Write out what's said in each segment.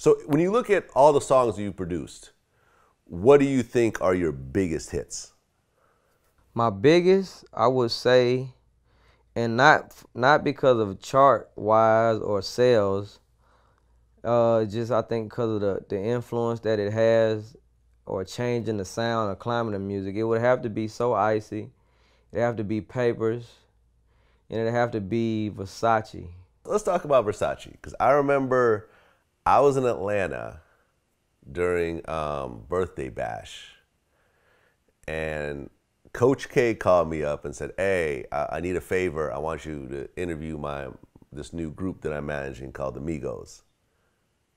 So when you look at all the songs you produced, what do you think are your biggest hits? My biggest, I would say, and not because of chart wise or sales, just I think because of the influence that it has, or changing the sound or climate of music. It would have to be So Icy. It'd have to be Papers, and it'd have to be Versace. Let's talk about Versace, because I remember I was in Atlanta during Birthday Bash, and Coach K called me up and said, "Hey, I need a favor. I want you to interview this new group that I'm managing called the Migos."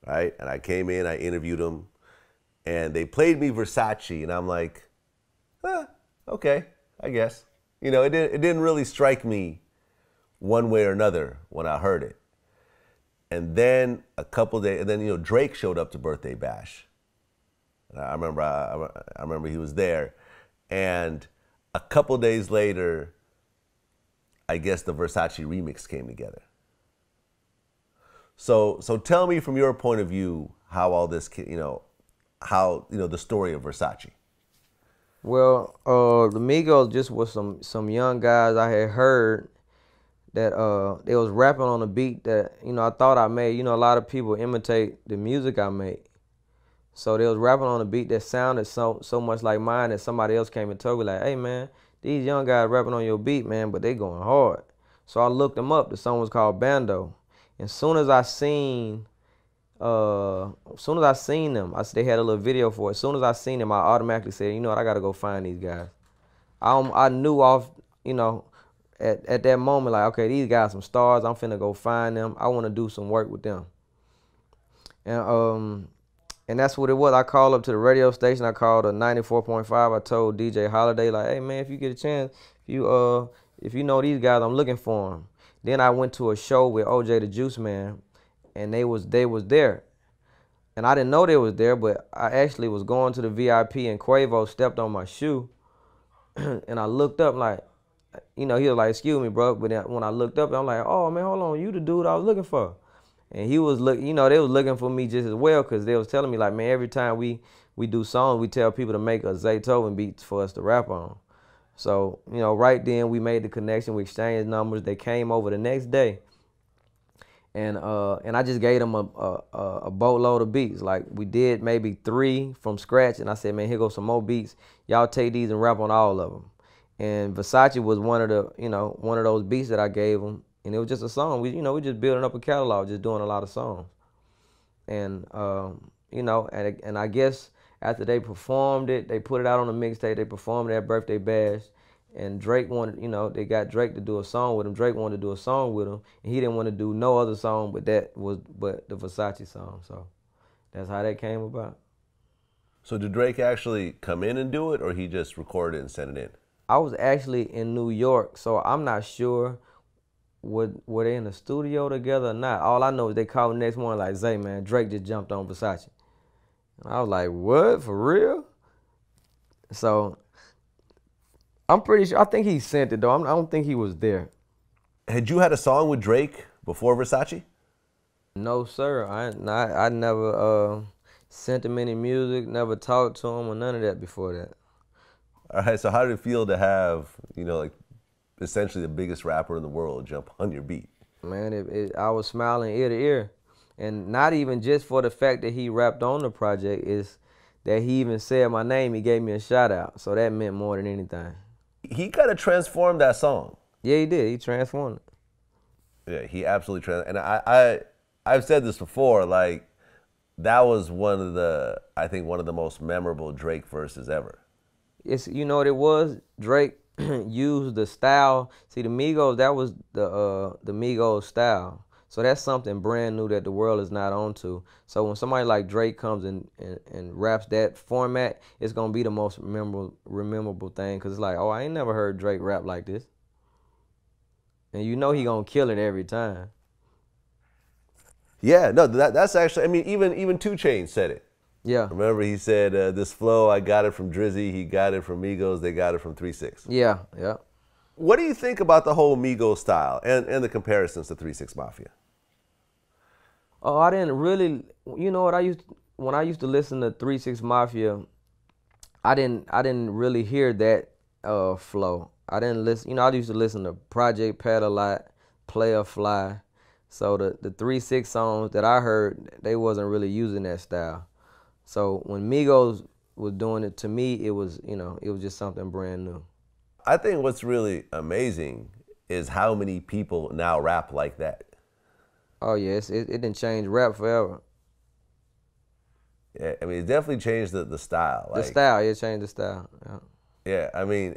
Right? And I came in, I interviewed them, and they played me Versace, and I'm like, okay, I guess. You know, it didn't really strike me one way or another when I heard it. And then a couple days, and then Drake showed up to Birthday Bash. And I remember he was there, and a couple days later, I guess the Versace remix came together. So tell me from your point of view how all this, the story of Versace. Well, the Migos just was some young guys I had heard that they was rapping on a beat that I thought I made. A lot of people imitate the music I make, so they was rapping on a beat that sounded so much like mine that somebody else came and told me like, "Hey man, these young guys rapping on your beat, man, but they going hard." So I looked them up. The song was called Bando. And soon as I seen them, they had a little video for it. As soon as I seen them, I automatically said, you know what, I gotta go find these guys. I knew off, at that moment, like, okay, these guys some stars. I'm finna go find them. I want to do some work with them. And that's what it was. I called up to the radio station. I called a 94.5. I told DJ Holiday, like, hey man, if you get a chance, if you know these guys, I'm looking for them. Then I went to a show with OJ the Juice Man, and they was there. And I didn't know they was there, but I actually was going to the VIP, and Quavo stepped on my shoe. And I looked up like, he was like, excuse me, bro. But then when I looked up, I'm like, oh man, hold on, you the dude I was looking for. And he was they was looking for me just as well, because they was telling me like, man, every time we do songs, we tell people to make a Zaytoven beats for us to rap on. So, right then we made the connection, we exchanged numbers. They came over the next day, and I just gave them a boatload of beats. Like, we did maybe 3 from scratch, and I said, man, here goes some more beats. Y'all take these and rap on all of them. And Versace was one of those beats that I gave them, and it was just a song. We just building up a catalog, just doing a lot of songs. And and I guess after they performed it, they put it out on the mixtape. They performed it at Birthday Bash, and Drake wanted, they got Drake to do a song with him. Drake wanted to do a song with him, and he didn't want to do no other song but the Versace song. So that's how that came about. So did Drake actually come in and do it, or he just recorded it and sent it in? I was actually in New York, so I'm not sure were they in the studio together or not. All I know is they called me the next morning like, Zay, man, Drake just jumped on Versace. I was like, what, for real? So I'm pretty sure, I think he sent it though. I don't think he was there. Had you had a song with Drake before Versace? No, sir. I never sent him any music, never talked to him or none of that before that. All right, so how did it feel to have, like essentially the biggest rapper in the world jump on your beat? Man, I was smiling ear to ear. And not even just for the fact that he rapped on the project, is that he even said my name. He gave me a shout out. So that meant more than anything. He kind of transformed that song. Yeah, he did. He transformed it. Yeah, he absolutely transformed. And I've said this before, like, that was I think one of the most memorable Drake verses ever. It's, what it was? Drake used the style. See, the Migos, that was the Migos style. So that's something brand new that the world is not onto. So when somebody like Drake comes and raps that format, it's going to be the most memorable thing, because it's like, oh, I ain't never heard Drake rap like this. And he going to kill it every time. Yeah, no, that's actually, I mean, even 2 Chainz said it. Yeah. Remember, he said, this flow, I got it from Drizzy, he got it from Migos, they got it from 3 6. Yeah, yeah. What do you think about the whole Migos style and the comparisons to 3 6 Mafia? Oh, I didn't really. You know what I used when I used to listen to 3 6 Mafia. I didn't really hear that flow. I didn't listen. I used to listen to Project Pat a lot, Player Fly. So the 3 6 songs that I heard, they wasn't really using that style. So when Migos was doing it, to me, it was just something brand new. I think what's really amazing is how many people now rap like that. Oh yes, it didn't change rap forever. Yeah, I mean, it definitely changed the style. The Like, style, it changed the style. Yeah. yeah, I mean,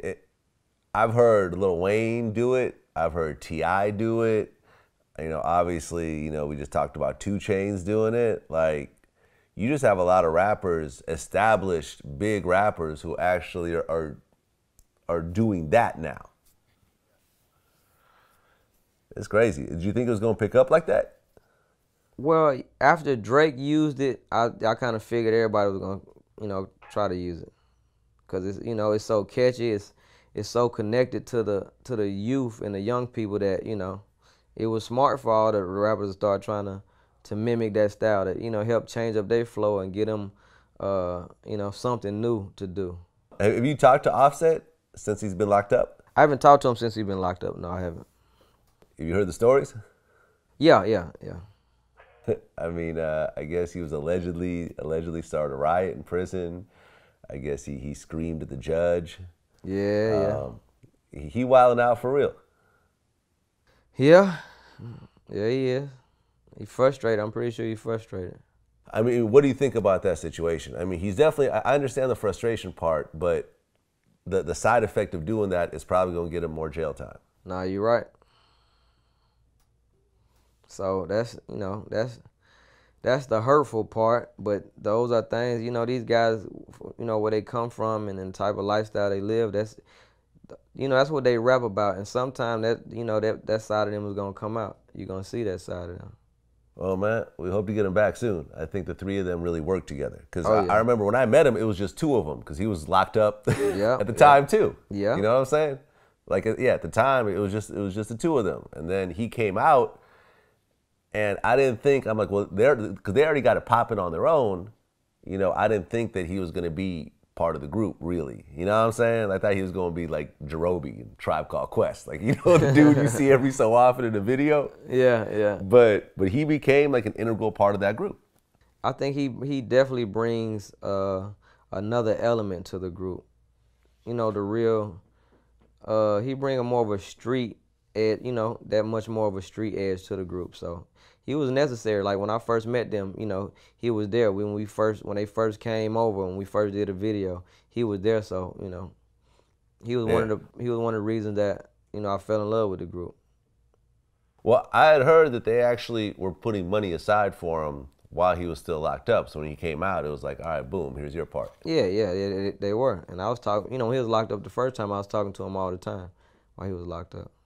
I've heard Lil Wayne do it. I've heard T.I. do it. Obviously, we just talked about 2 Chainz doing it. Like, you just have a lot of rappers, established big rappers, who actually are doing that now. It's crazy. Did you think it was gonna pick up like that? Well, after Drake used it, I kind of figured everybody was gonna try to use it because it's so catchy. It's so connected to the youth and the young people that it was smart for all the rappers to start trying to mimic that style that help change up their flow and get them something new to do. Have you talked to Offset since he's been locked up? I haven't talked to him since he's been locked up. No, I haven't. Have you heard the stories? Yeah, yeah, yeah. I mean, I guess he was allegedly started a riot in prison. I guess he screamed at the judge. Yeah, He wilding out for real. yeah. Yeah, he is. He's frustrated. I'm pretty sure he's frustrated. I mean, what do you think about that situation? I mean, he's definitely, I understand the frustration part, but the side effect of doing that is probably going to get him more jail time. Nah, you're right. So that's the hurtful part, but those are things, these guys, where they come from and the type of lifestyle they live, that's what they rap about. And sometimes that side of them is going to come out. You're going to see that side of them. Well, man, we hope to get him back soon. I think the 3 of them really work together. Because Yeah. I remember when I met him, it was just 2 of them because he was locked up Yeah, at the time too. Yeah. You know what I'm saying? Like, yeah, at the time, it was just the 2 of them. And then he came out, and I didn't think, I'm like, well, because they already got it popping on their own, I didn't think that he was going to be part of the group, really. You know what I'm saying? I thought he was going to be like Jerobi in Tribe Called Quest. Like, the dude you see every so often in the video? Yeah. But he became like an integral part of that group. I think he definitely brings another element to the group. The real, he brings a more of a street edge, that much more of a street edge to the group. So he was necessary. Like when I first met them, he was there when they first came over, when we first did a video. He was there. So he was one of the reasons that I fell in love with the group. Well, I had heard that they actually were putting money aside for him while he was still locked up. So when he came out, it was like, all right, boom, here's your part. Yeah, they were. And I was talking, when he was locked up the first time, I was talking to him all the time while he was locked up.